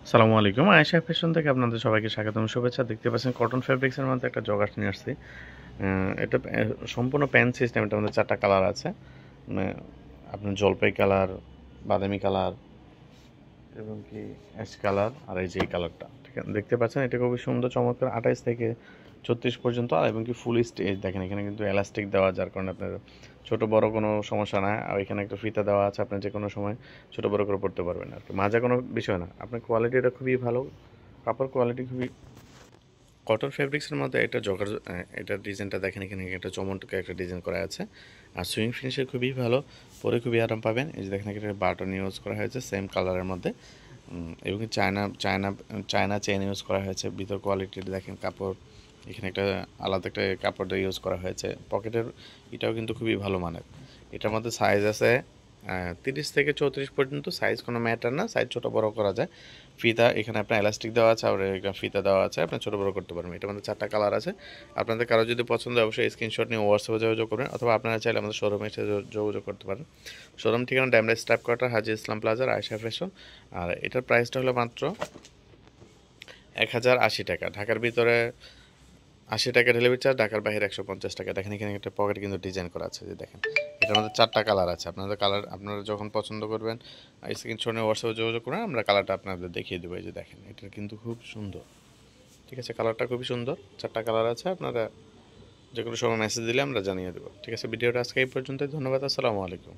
আসসালামু আলাইকুম। আয়েশা ফ্যাশন থেকে আপনাদের সবাইকে স্বাগতম, শুভেচ্ছা। দেখতে পাচ্ছেন কটন ফেব্রিক্সের মধ্যে একটা জগার্স নিয়ে আসছি। এটা সম্পূর্ণ প্যান্ট সিস্টেম। এটার মধ্যে 4টা কালার আছে। আপনার জলপাই কালার, বাদামি কালার এবং কি অ্যাশ কালার, আর এই যে এই কালারটা। ঠিক আছে, দেখতে পাচ্ছেন এটা খুবই সুন্দর চমৎকার। 28 থেকে 36 পর্যন্ত, আর এবং কি ফুল স্টেজ দেখেন। এখানে কিন্তু এলাস্টিক দেওয়া, যার কারণে আপনার ছোট বড় কোনো সমস্যা না। আর এখানে একটা ফিতা দেওয়া আছে, আপনি যে কোনো সময় ছোট বড় করে পড়তে পারবেন আর কি। মাজা কোনো বিষয় না। আপনার কোয়ালিটিটা খুবই ভালো, কাপড় কোয়ালিটি খুবই। কটন ফেব্রিক্সের মধ্যে এটা জগার, এটার ডিজাইনটা দেখেন। এখানে একটা চমৎকার একটা ডিজাইন করা আছে, আর সুইং ফিনিশে খুবই ভালো, পরে খুবই আরাম পাবেন। এই যে দেখেন, এখানে বাটন ইউজ করা হয়েছে সেম কালারের মধ্যে, এবং China China China chain use করা হয়েছে। ভিতর কোয়ালিটি দেখেন, কাপড় এখানে একটা আলাদা একটা কাপড় ইউজ করা হয়েছে। পকেটের এটাও কিন্তু খুবই ভালো মানের। এটার মধ্যে সাইজ আছে 30 থেকে 34 পর্যন্ত। সাইজ কোনো ম্যাটার না, সাইজ ছোটো বড় করা যায়। ফিতা এখানে আপনার এলাস্টিক দেওয়া আছে, আর এখানে ফিতা দেওয়া আছে, আপনি ছোটো বড় করতে পারবেন। এটার মধ্যে 4টা কালার আছে। আপনাদের কারো যদি পছন্দ হয় অবশ্যই স্ক্রিনশট নিয়ে হোয়াটসঅ্যাপে যোগাযোগ করবেন, অথবা আপনারা চাইলে আমাদের শোরুমে এসে যোগাযোগ করতে পারেন। শোরুম ঠিকানা ড্যামরা স্টাফ কোয়ার্টার, হাজি ইসলাম প্লাজার, আয়েশা ফ্যাশন। আর এটার প্রাইসটা হলো মাত্র 1080 টাকা। ঢাকার ভিতরে 80 টাকা ডেলিভারি চার্জ, ঢাকার বাইরে 150 টাকা। দেখেন এখানে একটা পকেট কিন্তু ডিজাইন করা আছে, যে দেখেন। এটার মধ্যে 4টা কালার আছে। আপনাদের কালার আপনারা যখন পছন্দ করবেন স্ক্রিনশট নিয়ে হোয়াটসঅ্যাপে যোগাযোগ করবেন, আমরা কালারটা আপনাদের দেখিয়ে দেবো। এই যে দেখেন, এটা কিন্তু খুব সুন্দর। ঠিক আছে, কালারটা খুবই সুন্দর। 4টা কালার আছে, আপনারা যে কোনো সময় মেসেজ দিলে আমরা জানিয়ে দেবো। ঠিক আছে, ভিডিওটা আজকে এই পর্যন্তই। ধন্যবাদ, আসসালামু আলাইকুম।